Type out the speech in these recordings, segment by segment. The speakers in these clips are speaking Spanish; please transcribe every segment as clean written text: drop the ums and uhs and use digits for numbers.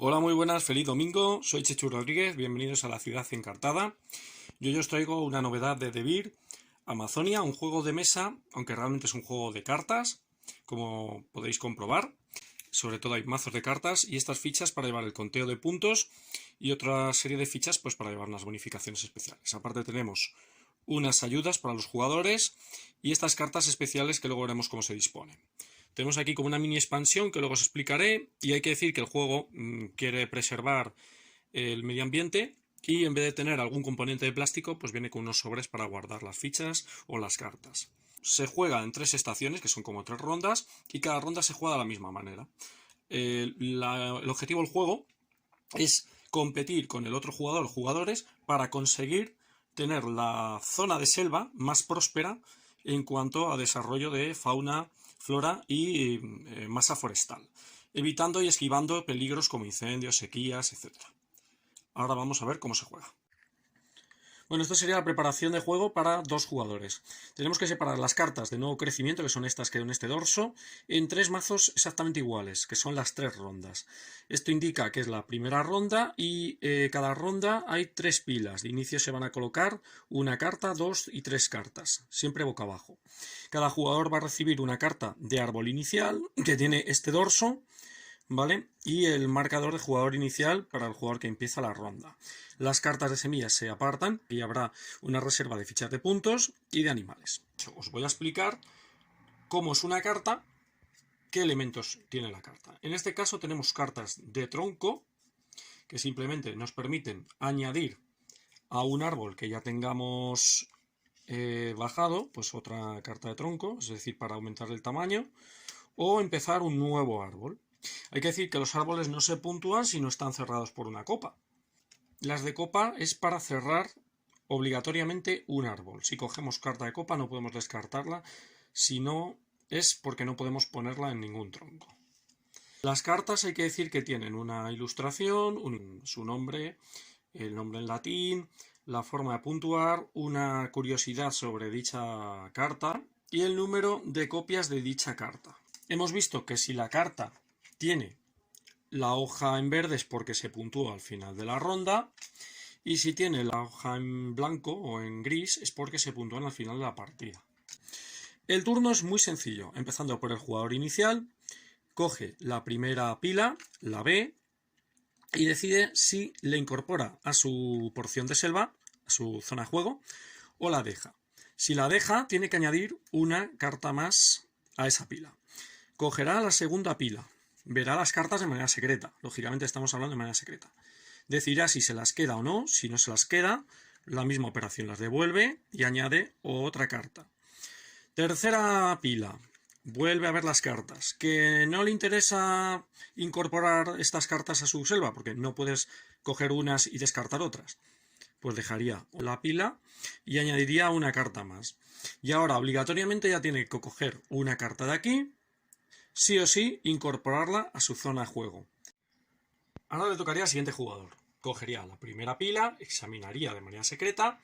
Hola, muy buenas, feliz domingo. Soy Chechu Rodríguez, bienvenidos a la ciudad encartada. Yo os traigo una novedad de Devir Amazonia, un juego de mesa, aunque realmente es un juego de cartas, como podéis comprobar. Sobre todo hay mazos de cartas y estas fichas para llevar el conteo de puntos y otra serie de fichas pues para llevar unas bonificaciones especiales. Aparte tenemos unas ayudas para los jugadores y estas cartas especiales que luego veremos cómo se disponen. Tenemos aquí como una mini expansión que luego os explicaré y hay que decir que el juego quiere preservar el medio ambiente y en vez de tener algún componente de plástico pues viene con unos sobres para guardar las fichas o las cartas. Se juega en 3 estaciones, que son como 3 rondas, y cada ronda se juega de la misma manera. El objetivo del juego es competir con el otro jugador o jugadores para conseguir tener la zona de selva más próspera en cuanto a desarrollo de fauna, flora y masa forestal, evitando y esquivando peligros como incendios, sequías, etc. Ahora vamos a ver cómo se juega. Bueno, esto sería la preparación de juego para 2 jugadores. Tenemos que separar las cartas de nuevo crecimiento, que son estas que en este dorso, en 3 mazos exactamente iguales, que son las 3 rondas. Esto indica que es la primera ronda y cada ronda hay 3 pilas. De inicio se van a colocar una carta, 2 y 3 cartas, siempre boca abajo. Cada jugador va a recibir una carta de árbol inicial, que tiene este dorso, ¿vale? Y el marcador de jugador inicial para el jugador que empieza la ronda. Las cartas de semillas se apartan y habrá una reserva de fichas de puntos y de animales. Os voy a explicar cómo es una carta, qué elementos tiene la carta. En este caso tenemos cartas de tronco que simplemente nos permiten añadir a un árbol que ya tengamos bajado, pues otra carta de tronco, es decir, para aumentar el tamaño, o empezar un nuevo árbol. Hay que decir que los árboles no se puntúan si no están cerrados por una copa. Las de copa es para cerrar obligatoriamente un árbol. Si cogemos carta de copa no podemos descartarla, si no es porque no podemos ponerla en ningún tronco. Las cartas hay que decir que tienen una ilustración, su nombre, el nombre en latín, la forma de puntuar, una curiosidad sobre dicha carta y el número de copias de dicha carta. Hemos visto que si la carta tiene la hoja en verde es porque se puntúa al final de la ronda, y si tiene la hoja en blanco o en gris es porque se puntúa al final de la partida. El turno es muy sencillo, empezando por el jugador inicial, coge la primera pila, la ve, y decide si le incorpora a su porción de selva, a su zona de juego, o la deja. Si la deja, tiene que añadir una carta más a esa pila. Cogerá la segunda pila, verá las cartas de manera secreta. Lógicamente estamos hablando de manera secreta. Decidirá si se las queda o no. Si no se las queda, la misma operación las devuelve y añade otra carta. Tercera pila. Vuelve a ver las cartas. Que no le interesa incorporar estas cartas a su selva, porque no puedes coger unas y descartar otras. Pues dejaría la pila y añadiría una carta más. Y ahora obligatoriamente ya tiene que coger una carta de aquí, sí o sí incorporarla a su zona de juego. Ahora le tocaría al siguiente jugador. Cogería la primera pila, examinaría de manera secreta,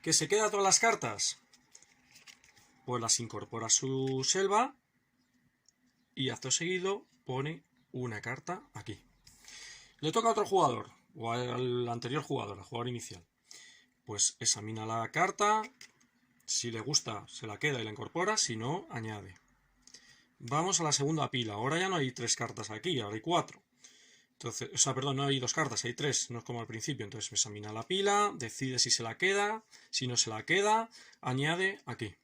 que se queda todas las cartas, pues las incorpora a su selva y acto seguido pone una carta aquí. Le toca a otro jugador, o al anterior jugador, al jugador inicial. Pues examina la carta, si le gusta se la queda y la incorpora, si no, añade. Vamos a la segunda pila, ahora ya no hay 3 cartas aquí, ahora hay 4. Entonces, perdón, no hay 2 cartas, hay 3, no es como al principio. Entonces examina la pila, decide si se la queda, si no se la queda, añade aquí.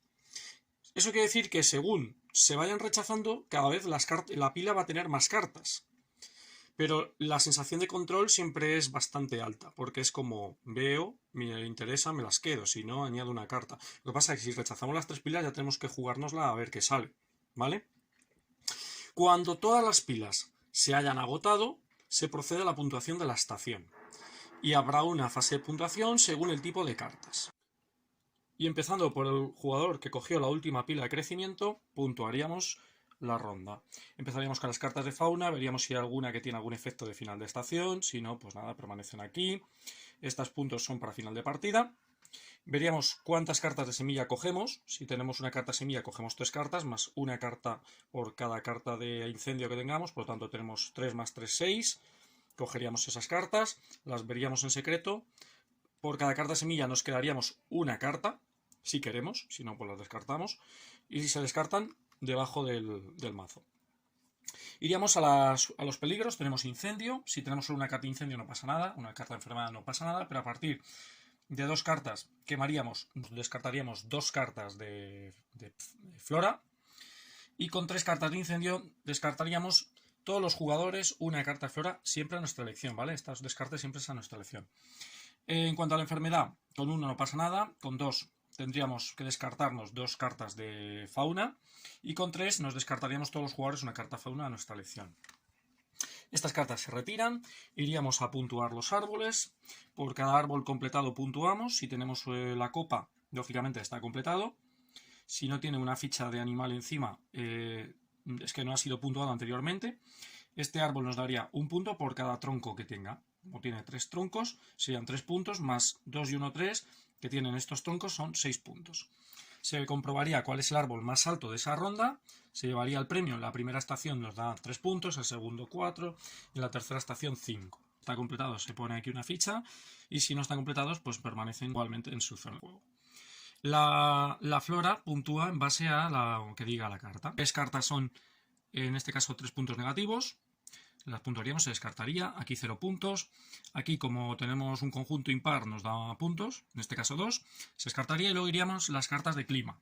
Eso quiere decir que según se vayan rechazando, cada vez la pila va a tener más cartas. Pero la sensación de control siempre es bastante alta, porque es como veo, me interesa, me las quedo, si no, añado una carta. Lo que pasa es que si rechazamos las 3 pilas ya tenemos que jugárnosla a ver qué sale, ¿vale? Cuando todas las pilas se hayan agotado, se procede a la puntuación de la estación. Y habrá una fase de puntuación según el tipo de cartas. Y empezando por el jugador que cogió la última pila de crecimiento, puntuaríamos la ronda. Empezaríamos con las cartas de fauna, veríamos si hay alguna que tiene algún efecto de final de estación, si no, pues nada, permanecen aquí. Estos puntos son para final de partida. Veríamos cuántas cartas de semilla cogemos. Si tenemos una carta de semilla, cogemos 3 cartas, más una carta por cada carta de incendio que tengamos. Por lo tanto, tenemos 3 más 3, 6. cogeríamos esas cartas, las veríamos en secreto. Por cada carta semilla nos quedaríamos una carta, si queremos, si no pues las descartamos. Y si se descartan, debajo del mazo. Iríamos a los peligros. Tenemos incendio. Si tenemos solo una carta de incendio no pasa nada, una carta de enfermedad no pasa nada, pero a partir de 2 cartas quemaríamos, descartaríamos 2 cartas de flora, y con 3 cartas de incendio descartaríamos todos los jugadores una carta de flora, siempre a nuestra elección, ¿vale? Estos descartes siempre es a nuestra elección. En cuanto a la enfermedad, con 1 no pasa nada, con 2 tendríamos que descartarnos 2 cartas de fauna, y con 3 nos descartaríamos todos los jugadores una carta fauna a nuestra elección. Estas cartas se retiran, iríamos a puntuar los árboles. Por cada árbol completado puntuamos. Si tenemos la copa, lógicamente está completado. Si no tiene una ficha de animal encima, es que no ha sido puntuado anteriormente. Este árbol nos daría un punto por cada tronco que tenga. Como tiene 3 troncos, serían 3 puntos, más 2 y 1, 3, que tienen estos troncos, son 6 puntos. Se comprobaría cuál es el árbol más alto de esa ronda, se llevaría el premio. En la primera estación nos da 3 puntos, el segundo 4 y en la tercera estación 5. Está completado, se pone aquí una ficha, y si no están completados, pues permanecen igualmente en su zona de juego. La flora puntúa en base a lo que diga la carta. 3 cartas son, en este caso, 3 puntos negativos. Las puntuaríamos, se descartaría. Aquí 0 puntos. Aquí, como tenemos un conjunto impar, nos da puntos, en este caso 2. Se descartaría, y luego iríamos las cartas de clima.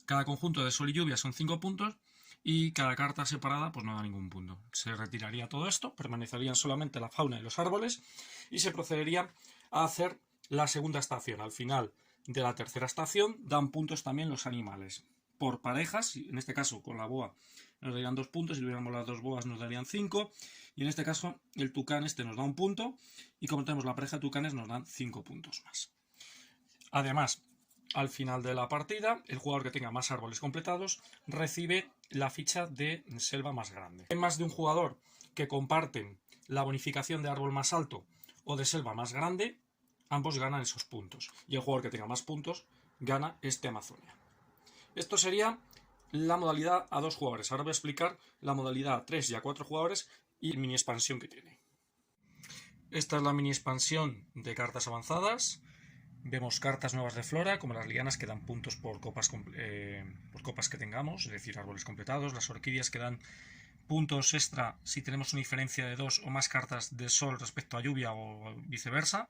Cada conjunto de sol y lluvia son 5 puntos, y cada carta separada pues no da ningún punto. Se retiraría todo esto, permanecerían solamente la fauna y los árboles, y se procedería a hacer la segunda estación. Al final de la tercera estación dan puntos también los animales. Por parejas, en este caso con la boa nos darían 2 puntos, si tuviéramos las 2 boas nos darían 5, y en este caso el tucán nos da 1 punto, y como tenemos la pareja de tucanes nos dan 5 puntos más. Además, al final de la partida, el jugador que tenga más árboles completados recibe la ficha de selva más grande. Hay más de un jugador que comparten la bonificación de árbol más alto o de selva más grande, ambos ganan esos puntos, y el jugador que tenga más puntos gana este Amazonia. Esto sería la modalidad a 2 jugadores. Ahora voy a explicar la modalidad a 3 y a 4 jugadores y la mini expansión que tiene. Esta es la mini expansión de cartas avanzadas. Vemos cartas nuevas de flora, como las lianas, que dan puntos por copas que tengamos, es decir, árboles completados. Las orquídeas, que dan puntos extra si tenemos una diferencia de 2 o más cartas de sol respecto a lluvia, o viceversa.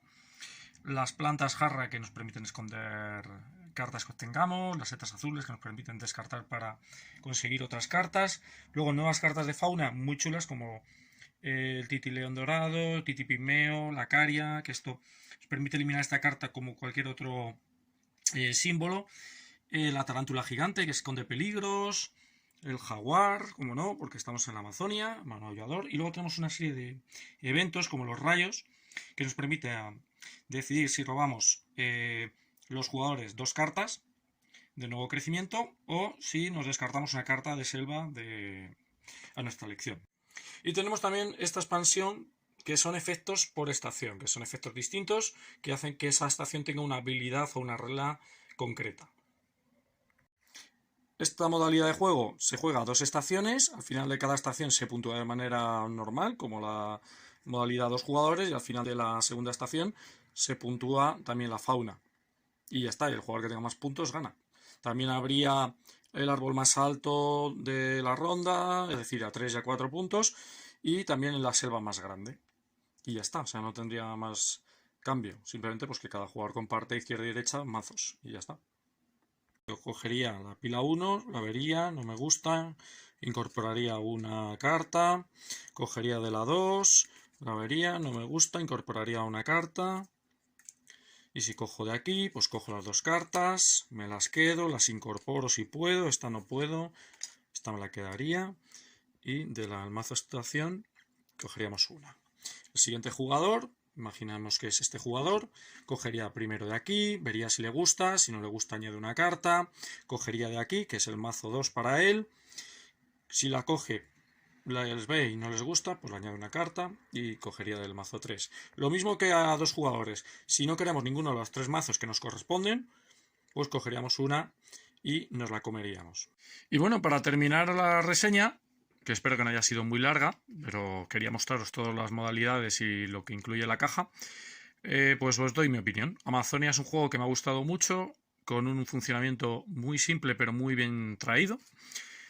Las plantas jarra, que nos permiten esconder cartas que tengamos. Las setas azules, que nos permiten descartar para conseguir otras cartas. Luego nuevas cartas de fauna muy chulas, como el titileón dorado, el titipigmeo, la caria, que esto nos permite eliminar esta carta como cualquier otro símbolo. La tarántula gigante, que esconde peligros. El jaguar, como no, porque estamos en la Amazonia, maullador. Y luego tenemos una serie de eventos, como los rayos, que nos permite decidir si robamos los jugadores 2 cartas de nuevo crecimiento, o si nos descartamos una carta de selva a nuestra elección. Y tenemos también esta expansión, que son efectos por estación, que son efectos distintos que hacen que esa estación tenga una habilidad o una regla concreta. Esta modalidad de juego se juega a 2 estaciones. Al final de cada estación se puntúa de manera normal, como la modalidad 2 jugadores, y al final de la segunda estación se puntúa también la fauna. Y ya está, y el jugador que tenga más puntos gana. También habría el árbol más alto de la ronda, es decir, a 3 y a 4 puntos, y también en la selva más grande. Y ya está, o sea, no tendría más cambio. Simplemente pues que cada jugador comparte izquierda y derecha mazos, y ya está. Yo cogería la pila 1, la vería, no me gusta, incorporaría una carta, cogería de la 2, la vería, no me gusta, incorporaría una carta. Y si cojo de aquí, pues cojo las 2 cartas, me las quedo, las incorporo si puedo, esta no puedo, esta me la quedaría. Y de la mazo estación cogeríamos una. El siguiente jugador, imaginamos que es este jugador, cogería primero de aquí, vería si le gusta, si no le gusta añade una carta, cogería de aquí, que es el mazo 2 para él. Si la coge, les ve y no les gusta, pues le añade una carta y cogería del mazo 3. Lo mismo que a 2 jugadores. Si no queremos ninguno de los 3 mazos que nos corresponden, pues cogeríamos una y nos la comeríamos. Y bueno, para terminar la reseña, que espero que no haya sido muy larga, pero quería mostraros todas las modalidades y lo que incluye la caja, pues os doy mi opinión. Amazonia es un juego que me ha gustado mucho, con un funcionamiento muy simple pero muy bien traído,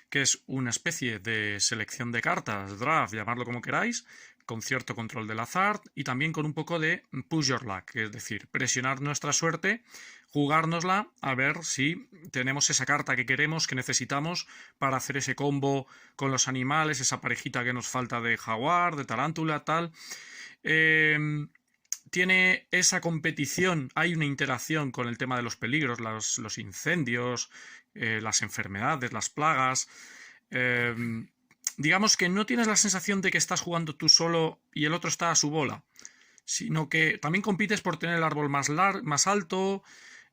que es una especie de selección de cartas, draft, llamarlo como queráis, con cierto control del azar y también con un poco de push your luck, es decir, presionar nuestra suerte, jugárnosla a ver si tenemos esa carta que queremos, que necesitamos para hacer ese combo con los animales, esa parejita que nos falta de jaguar, de tarántula, tal. Tiene esa competición, hay una interacción con el tema de los peligros, los incendios, las enfermedades, las plagas. Digamos que no tienes la sensación de que estás jugando tú solo y el otro está a su bola, sino que también compites por tener el árbol más alto,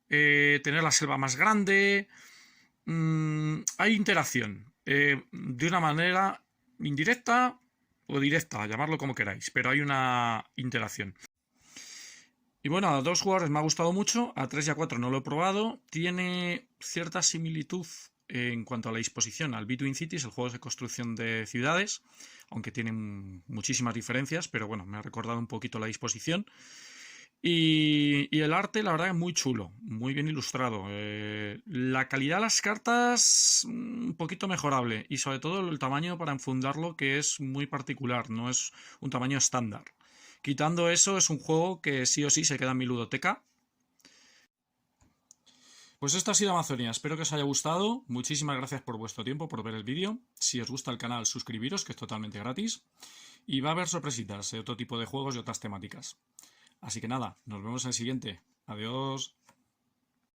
tener la selva más grande. Hay interacción, de una manera indirecta o directa, llamarlo como queráis, pero hay una interacción. Y bueno, a 2 jugadores me ha gustado mucho, a 3 y a 4 no lo he probado. Tiene cierta similitud en cuanto a la disposición al Between Cities, el juego de construcción de ciudades, aunque tienen muchísimas diferencias, pero bueno, me ha recordado un poquito la disposición. Y el arte, la verdad, es muy chulo, muy bien ilustrado. La calidad de las cartas, un poquito mejorable. Y sobre todo el tamaño para enfundarlo, que es muy particular, no es un tamaño estándar. Quitando eso, es un juego que sí o sí se queda en mi ludoteca. Pues esto ha sido Amazonia, espero que os haya gustado. Muchísimas gracias por vuestro tiempo, por ver el vídeo. Si os gusta el canal, suscribiros, que es totalmente gratis. Y va a haber sorpresitas de otro tipo de juegos y otras temáticas. Así que nada, nos vemos en el siguiente. Adiós.